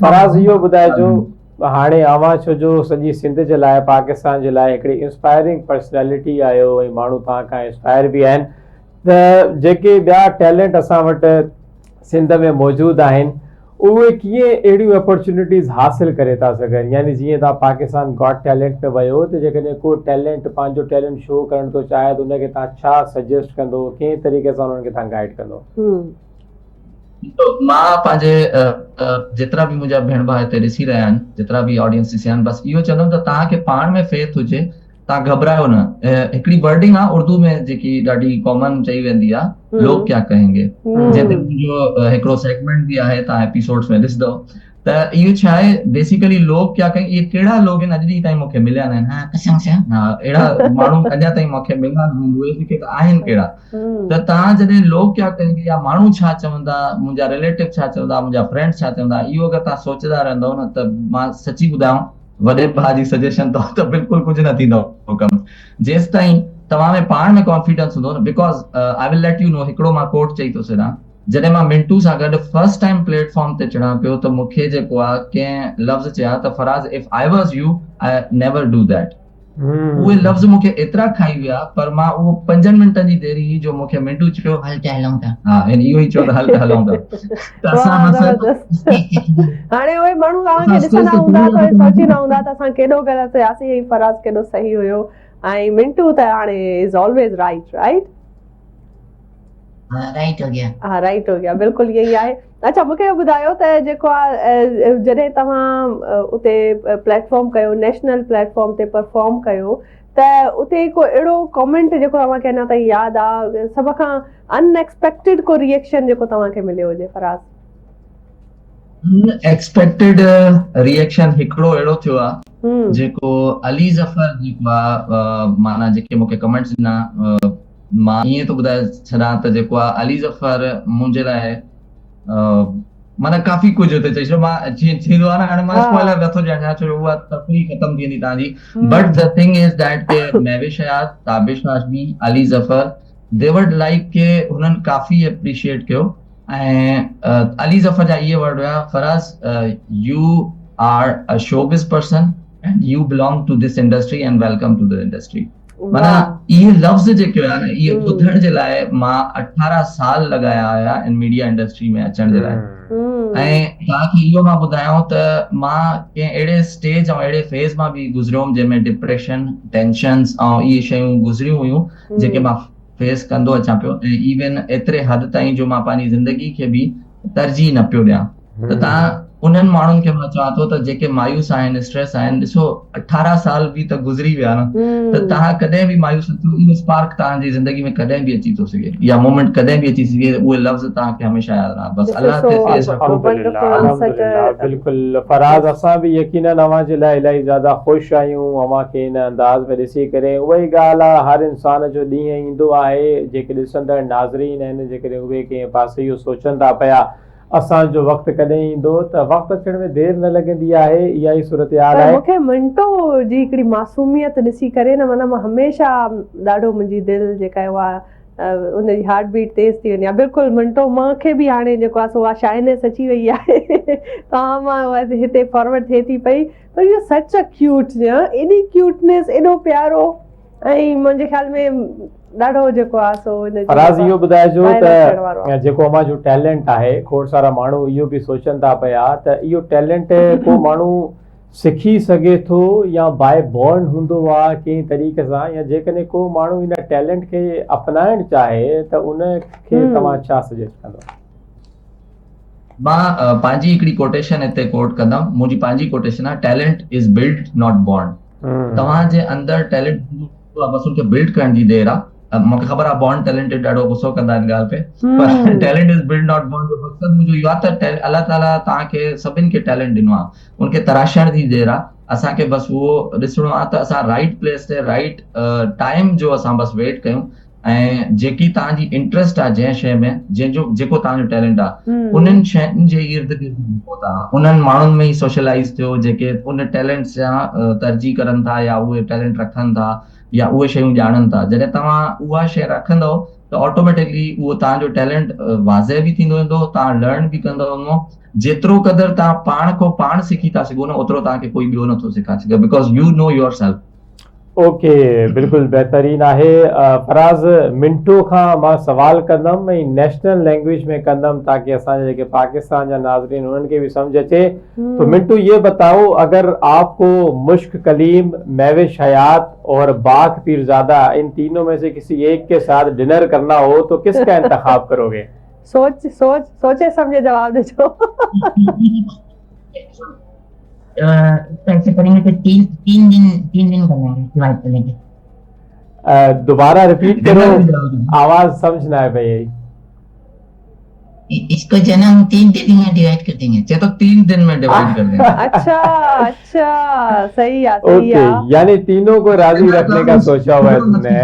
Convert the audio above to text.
फराज़ इहो ॿुधाइजो हाणे अवां छो जो सॼी सिंध जे लाइ पाकिस्तान जे लाइ हिकिड़ी इंस्पायरिंग पर्सनैलिटी आहियो ऐं माण्हू तव्हां खां इंस्पायर बि आहिनि त जेके ॿिया टैलेंट असां वटि सिंध में मौजूदु आहिनि उहे कीअं अहिड़ियूं अपॉर्चुनिटीज़ हासिल करे था सघनि यानी जीअं तव्हां पाकिस्तान गॉट टैलेंट में वियो त जेकॾहिं को टैलेंट पंहिंजो टैलेंट शो करणु थो चाहे त उनखे तव्हां छा सजेस्ट कंदो कंहिं तरीक़े सां उन्हनि खे तव्हां गाइड कंदो? मां पंहिंजे जेतिरा बि मुंहिंजा भेण भाउ हिते ॾिसी रहिया आहिनि जेतिरा बि ऑडियंस ॾिसी आहिनि बसि इहो चवंदुमि त तव्हांखे पाण में फेथ हुजे तव्हां घबरायो न। हिकिड़ी वर्डिंग आहे उर्दू में जेकी ॾाढी कॉमन चई वेंदी आहे लोग क्या कहेंगे जंहिंते मुंहिंजो हिकिड़ो सेगमेंट बि आहे तव्हां एपिसोड्स में ॾिसंदव त इहो छा आहे बेसिकली लोग क्या कहेंगे इहे कहिड़ा लोग आहिनि अॼु ॾींहं ताईं मूंखे मिलिया न आहिनि अहिड़ा माण्हू अञा ताईं मूंखे मिलिया आहिनि उहे जेके आहिनि कहिड़ा त तव्हां जॾहिं लोग क्या कहेंगे या माण्हू छा चवंदा मुंहिंजा रिलेटिव छा चवंदा मुंहिंजा फ्रेंड्स छा चवंदा इहो अगरि तव्हां सोचंदा रहंदव न त मां सची ॿुधायांव वॾे भाउ जी सजेशन त बिल्कुलु कुझु न थींदो कमु जेसि ताईं तव्हां में पाण में कॉन्फिडेंस हूंदो न because I will let you know हिकिड़ो मां कोट चई थो छॾां जॾहिं मां मिंटू सां गॾु फर्स्ट टाइम प्लेटफॉर्म ते चढ़ां पियो त मूंखे जेको आहे कंहिं लफ़्ज़ चया त फराज़ if I was you I never do that उहे लफ़्ज़ मूंखे एतिरा खाई विया पर मां उहो 5 मिंटनि जी देरी जो मूंखे मिंटू चयो हल त हलूं था हा इहो ई चयो त हल त हलूं था त असां हाणे उहे माण्हू तव्हांखे ॾिसंदा हूंदा त सोचींदा हूंदा त असां केॾो ग़लति हुयासीं ऐं फराज़ केॾो सही हुयो ऐं मिंटू त हाणे इज़ ऑलवेज राइट राइट हो गया हा राइट हो गया बिल्कुलु ईअं ई आहे। अच्छा मूंखे ॿुधायो त जेको आहे जॾहिं तव्हां उते प्लेटफॉर्म कयो नेशनल प्लेटफॉर्म ते परफॉर्म कयो त उते को अहिड़ो कॉमेंट जेको तव्हांखे अञा ताईं यादि आहे सभ खां अनएक्सपेक्टेड को रिएक्शन जेको तव्हांखे मिलियो हुजे फराज़? अनएक्सपेक्टेड रिएक्शन हिकिड़ो अहिड़ो थियो आहे जेको अली ज़फर जेको आहे माना जेके मूंखे कमेंट्स ॾिना मां ईअं थो ॿुधाए छॾां त जेको आहे अली ज़फर मुंहिंजे लाइ माना काफ़ी कुझु हुते चई छॾियो मां जीअं थींदो आहे न हाणे मां स्पॉइलर नथो ॾियां छो उहा तफ़री ख़तम थी वेंदी तव्हांजी but the thing is that के Mahwish Hayat Tabish Hashmi Ali Zafar they would like के हुननि काफ़ी एप्रिशिएट कयो ऐं अली ज़फर जा इहे वर्ड हुया Faraz you are a showbiz person and you belong to this industry and welcome to the industry माना इहे लफ़्ज़ जेके हुया न इहे ॿुधण जे लाइ मां 18 साल लॻाया हुया इन मीडिया इंडस्ट्री में अचण जे लाइ ऐं तव्हांखे इहो मां ॿुधायांव त मां कंहिं अहिड़े स्टेज ऐं अहिड़े फेज़ मां बि गुज़रियो हुउमि जंहिंमें डिप्रेशन टेंशन्स ऐं इहे शयूं गुज़रियूं हुयूं जेके मां फेस कंदो अचां पियो ऐं इवन एतिरे हद ताईं जो मां पंहिंजी ज़िंदगी खे बि तरजीह न पियो ॾियां त तव्हां उन्हनि माण्हुनि खे मां चवां थो त जेके मायूस आहिनि स्ट्रेस आहिनि ॾिसो 18 साल बि त गुज़री विया न त तव्हां कॾहिं बि मायूस न थियो इहो स्पार्क तव्हांजी ज़िंदगी में कॾहिं बि अची थो सघे या मोमेंट कॾहिं बि अची सघे उहे लफ़्ज़ तव्हांखे हमेशह यादि रहंदा बसि अल्लाह ते बिल्कुलु फराज़ असां बि यकीनन अवां जे लाइ इलाही ज़्यादा ख़ुशि आहियूं अवां खे हिन अंदाज़ में ॾिसी करे उहा ई ॻाल्हि आहे हर इंसान जो ॾींहुं ईंदो आहे जेके ॾिसंदड़ नाज़रीन आहिनि जेकॾहिं उहे कंहिं पासे इहो सोचनि था पिया असांजो वक़्तु कॾहिं ईंदो त वक़्तु अचण में देरि न लॻंदी आहे इहा ई सूरत हाल आहे। मूंखे मिंटो जी हिकिड़ी मासूमियत ॾिसी करे न माना मां हमेशह ॾाढो मुंहिंजी दिलि जेका आहे उहा उनजी हार्ट बीट तेज़ थी वेंदी आहे बिल्कुलु मिंटो मूंखे बि हाणे जेको आहे सो उहा शाइनेस अची वई आहे तव्हां मां हिते फॉरवर्ड थिए थी पई पर इहो सच अ क्यूट एॾी क्यूटनेस एॾो प्यारो ऐं मुंहिंजे ख़्याल में ॾाढो जेको आहे सो फराज़ इहो ॿुधाइजो त जेको अमां जो टैलेंट आहे खोड़ सारा माण्हू इहो बि सोचनि था पिया त इहो टैलेंट को माण्हू सिखी सघे थो या बाय बॉर्न हूंदो आहे कंहिं तरीक़े सां या जेकॾहिं को माण्हू इन टैलेंट खे अपनाइणु चाहे त उनखे तव्हां छा सजेस्ट कंदो? मां पंहिंजी हिकिड़ी कोटेशन हिते कोट कंदमि मुंहिंजी पंहिंजी कोटेशन आहे talent is build not born तव्हांजे अंदरि टैलेंट बसि उनखे बिल्ड करण जी देरि आहे मूंखे ख़बर आहे बॉर्न टैलेंटेड ॾाढो गुस्सो कंदा आहिनि ॻाल्हि पे पर talent is build not born जो मक़सदु मुंहिंजो इहो आहे त अल्लाह ताला तव्हांखे सभिनि खे टैलेंट ॾिनो आहे उनखे तराशण जी देरि आहे असांखे बसि उहो ॾिसणो आहे त असां राइट प्लेस ते राइट टाइम जो असां बसि वेट कयूं ऐं जेकी तव्हांजी इंट्रस्ट आहे जंहिं शइ में जेको तव्हांजो टैलेंट आहे उन्हनि शयुनि जे इर्द गिर्द तव्हां उन्हनि माण्हुनि में ई सोशलाइज़ थियो जेके उन टैलेंट सां तरजीह करनि था या उहे टैलेंट रखनि था या उहे शयूं ॼाणनि था जॾहिं तव्हां उहा शइ रखंदव त ऑटोमेटिकली उहो तव्हांजो टैलेंट वाज़े बि थींदो वेंदो, तव्हां लर्न बि कंदो वञो। जेतिरो क़दुरु तव्हां पाण खां पाण सिखी था सघो न, ओतिरो तव्हांखे कोई ॿियो नथो सेखारे सघे, because you know your self. Okay, बिल्कुलु बहितरीन आहे। फराज़, मिंटो खां मां सवाल कंदुमि ऐं नेशनल लैंग्वेज में कंदुमि ताकि असांजे जेके पाकिस्तान जा नाज़रीन उन्हनि खे भी समझ अचे। तो मिंटू, ये बताओ, अगर आपको मुश्क कलीम, महविश हयात और बाक पीरजादा इन तीनों में से किसी एक के साथ डिनर करना हो तो किसका इंतखाब करोगे? सोचे समझे जवाब दीजिए। ऐसे करेंगे तो तीन दिन करना है डिवाइड करने के। दोबारा रिपीट करो, आवाज समझ ना है भाई। इसको जन्म 3 दिन में डिवाइड कर देंगे। तो 3 दिन में डिवाइड कर देंगे। अच्छा, सही है। ओके, यानी तीनों को राजी रखने का सोचा हुआ है तुमने।